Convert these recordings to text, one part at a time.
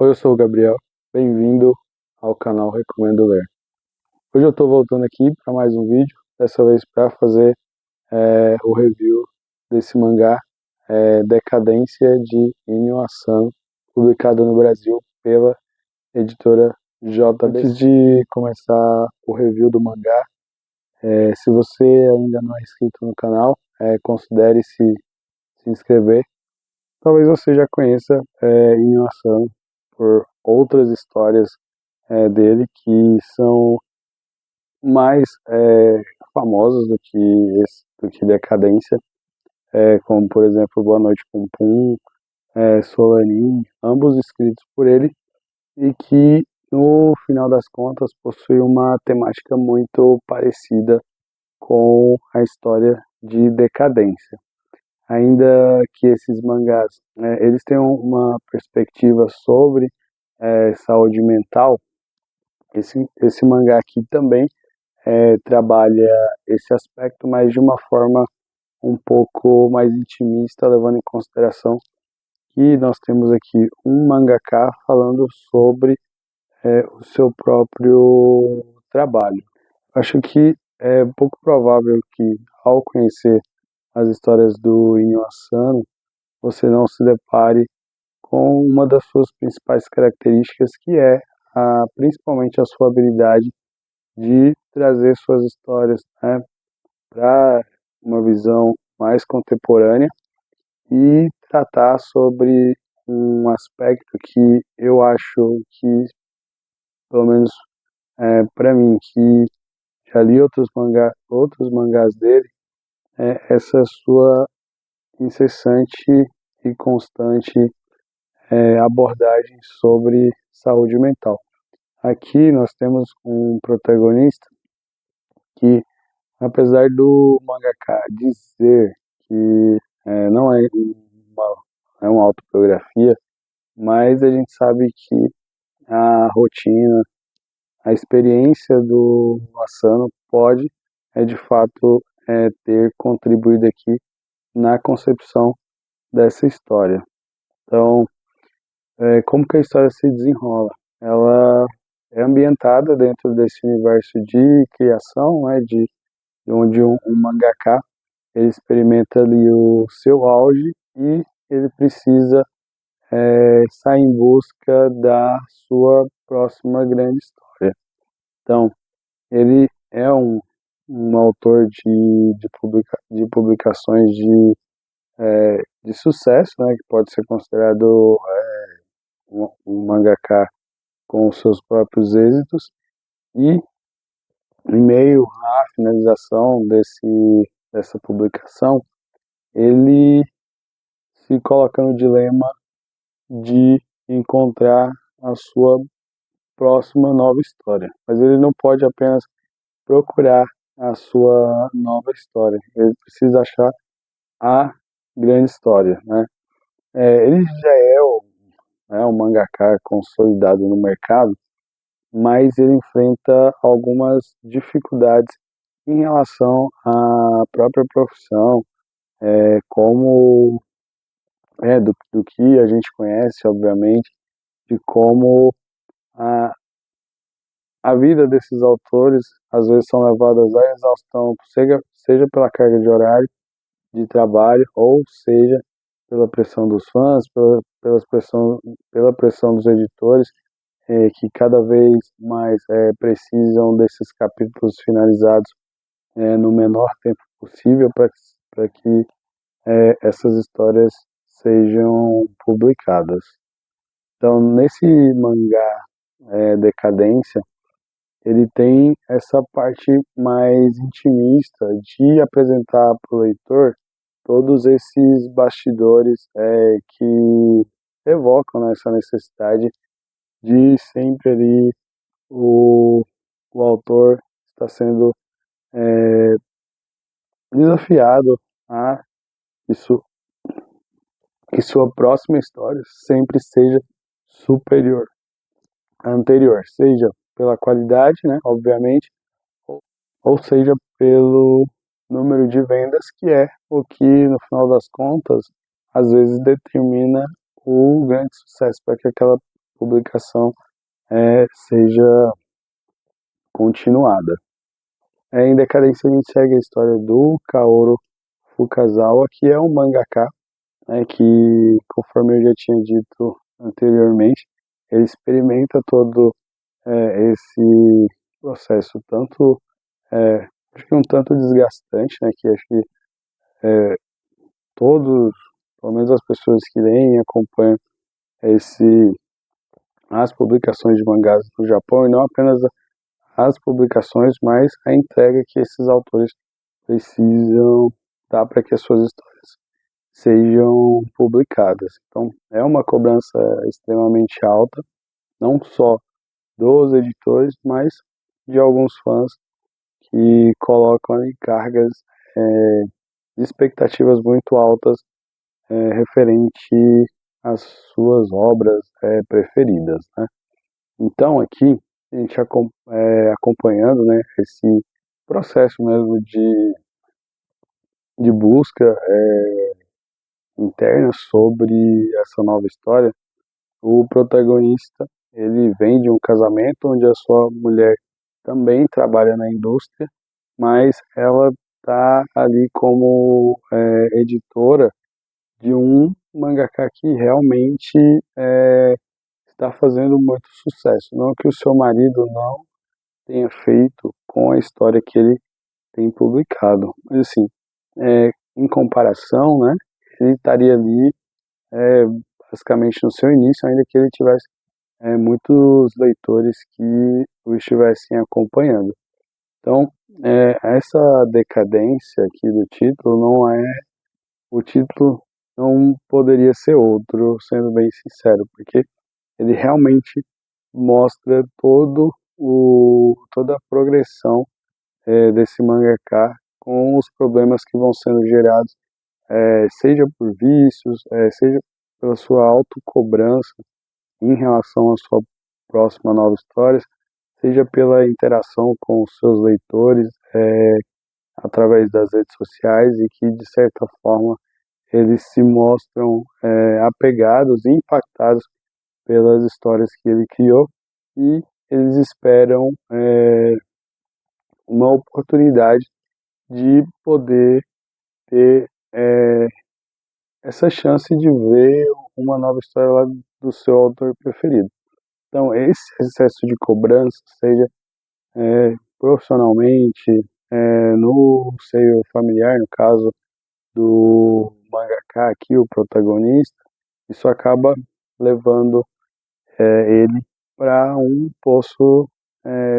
Oi, eu sou o Gabriel, bem-vindo ao canal Recomendo Ler. Hoje eu estou voltando aqui para mais um vídeo, dessa vez para fazer o review desse mangá Decadência de Inyo Asano, publicado no Brasil pela editora JBC. Antes de começar o review do mangá, se você ainda não é inscrito no canal, considere se inscrever. Talvez você já conheça Inyo Asano por outras histórias dele que são mais famosas do que Decadência, como por exemplo Boa Noite Pum Pum, Solanin, ambos escritos por ele e que no final das contas possui uma temática muito parecida com a história de Decadência. Ainda que esses mangás eles têm uma perspectiva sobre saúde mental, esse mangá aqui também trabalha esse aspecto, mas de uma forma um pouco mais intimista, levando em consideração que nós temos aqui um mangaka falando sobre o seu próprio trabalho. Acho que é pouco provável que, ao conhecer as histórias do Inyo Asano, você não se depare com uma das suas principais características, que é principalmente a sua habilidade de trazer suas histórias para uma visão mais contemporânea e tratar sobre um aspecto que eu acho que, pelo menos para mim, que já li outros mangás dele, essa sua incessante e constante abordagem sobre saúde mental. Aqui nós temos um protagonista que, apesar do mangaka dizer que não é uma autobiografia, mas a gente sabe que a rotina, a experiência do Asano pode, de fato, ter contribuído aqui na concepção dessa história. Então, como que a história se desenrola? Ela é ambientada dentro desse universo de criação, de onde um mangaka ele experimenta ali o seu auge e ele precisa sair em busca da sua próxima grande história. Então, ele é um autor de publicações de sucesso, que pode ser considerado um mangaka com os seus próprios êxitos, e em meio à finalização dessa publicação, ele se coloca no dilema de encontrar a sua próxima nova história. Mas ele não pode apenas procurar a sua nova história, ele precisa achar a grande história, ele já um mangaka consolidado no mercado, mas ele enfrenta algumas dificuldades em relação à própria profissão, como do que a gente conhece, obviamente, de como a, a vida desses autores às vezes são levadas à exaustão, seja pela carga de horário de trabalho, ou seja pela pressão dos fãs, pela pressão dos editores, que cada vez mais precisam desses capítulos finalizados no menor tempo possível para que essas histórias sejam publicadas. Então, nesse mangá Decadência, ele tem essa parte mais intimista de apresentar para o leitor todos esses bastidores que evocam essa necessidade de sempre ali o autor está sendo desafiado a isso, que sua próxima história sempre seja superior à anterior, seja pela qualidade, obviamente, ou seja pelo número de vendas, que é o que, no final das contas, às vezes determina o grande sucesso para que aquela publicação seja continuada. Em Decadência a gente segue a história do Kaoru Fukazawa, que é um mangaka, que, conforme eu já tinha dito anteriormente, ele experimenta todo esse processo, tanto, acho que um tanto desgastante, que acho que todos, pelo menos as pessoas que leem e acompanham esse, as publicações de mangás do Japão, e não apenas as publicações, mas a entrega que esses autores precisam dar para que as suas histórias sejam publicadas. Então, é uma cobrança extremamente alta, não só dos editores, mas de alguns fãs que colocam ali cargas de expectativas muito altas referente às suas obras preferidas, né? Então, aqui, a gente acompanhando, né, esse processo mesmo de busca interna sobre essa nova história. O protagonista, ele vem de um casamento onde a sua mulher também trabalha na indústria, mas ela está ali como editora de um mangaka que realmente está fazendo muito sucesso. Não que o seu marido não tenha feito com a história que ele tem publicado, mas assim, em comparação, né, ele estaria ali basicamente no seu início, ainda que ele tivesse muitos leitores que o estivessem acompanhando. Então, essa decadência aqui do título o título não poderia ser outro, sendo bem sincero, porque ele realmente mostra toda a progressão desse mangaka com os problemas que vão sendo gerados, seja por vícios, seja pela sua autocobrança em relação à sua próxima nova história, seja pela interação com os seus leitores através das redes sociais e que, de certa forma, eles se mostram apegados e impactados pelas histórias que ele criou e eles esperam uma oportunidade de poder ter essa chance de ver uma nova história lá do seu autor preferido. Então, esse excesso de cobrança, seja profissionalmente, no seio familiar, no caso do mangaka aqui, o protagonista, isso acaba levando ele para um poço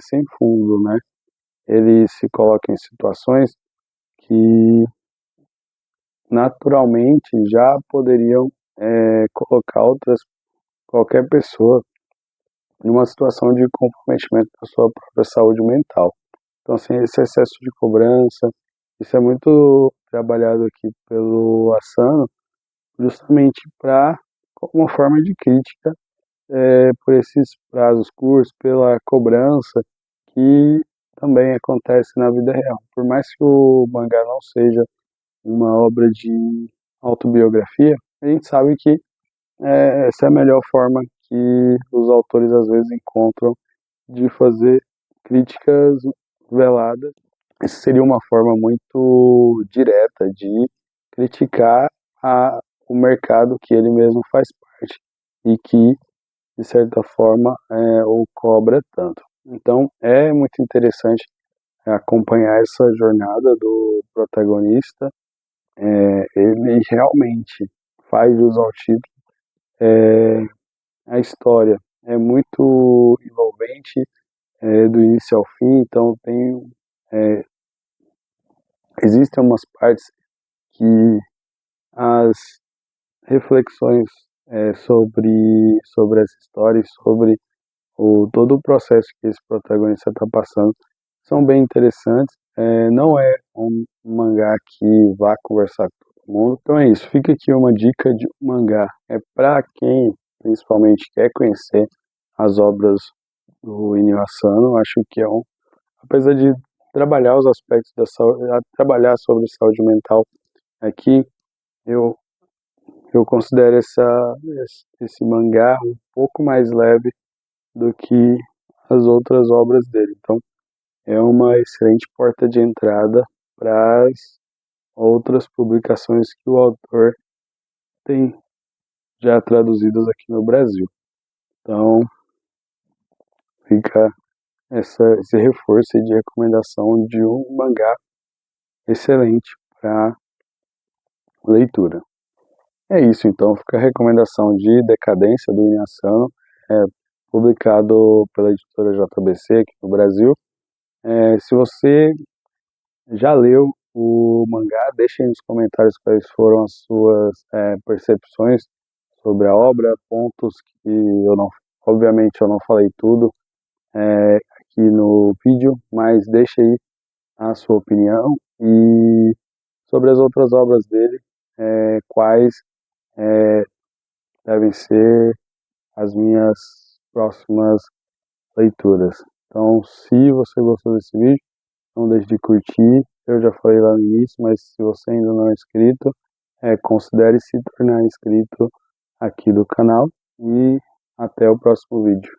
sem fundo, né? Ele se coloca em situações que naturalmente já poderiam colocar qualquer pessoa em uma situação de comprometimento da sua própria saúde mental. Então, assim, esse excesso de cobrança, isso é muito trabalhado aqui pelo Asano, justamente para uma forma de crítica por esses prazos curtos, pela cobrança que também acontece na vida real. Por mais que o mangá não seja uma obra de autobiografia, a gente sabe que essa é a melhor forma que os autores às vezes encontram de fazer críticas veladas. Isso seria uma forma muito direta de criticar o mercado que ele mesmo faz parte e que, de certa forma, o cobra tanto. Então, é muito interessante acompanhar essa jornada do protagonista. Ele realmente faz jus ao título. A história é muito envolvente do início ao fim, então existem umas partes que as reflexões sobre essa história e sobre todo o processo que esse protagonista está passando são bem interessantes. Não é um mangá que vá conversar com todo mundo. Então é isso, fica aqui uma dica de um mangá. É para quem principalmente quer conhecer as obras do Inio Asano. Acho que apesar de trabalhar os aspectos da saúde, trabalhar sobre saúde mental aqui, eu eu considero esse mangá um pouco mais leve do que as outras obras dele. Então, é uma excelente porta de entrada para as outras publicações que o autor tem já traduzidas aqui no Brasil. Então, fica esse reforço aí de recomendação de um mangá excelente para leitura. É isso, então, fica a recomendação de Decadência, do Inuyasha, publicado pela editora JBC aqui no Brasil. Se você já leu o mangá, deixe aí nos comentários quais foram as suas percepções sobre a obra, pontos que obviamente eu não falei tudo aqui no vídeo, mas deixe aí a sua opinião e sobre as outras obras dele, quais devem ser as minhas próximas leituras. Então, se você gostou desse vídeo, não deixe de curtir. Eu já falei lá no início, mas se você ainda não é inscrito, considere se tornar inscrito aqui do canal e até o próximo vídeo.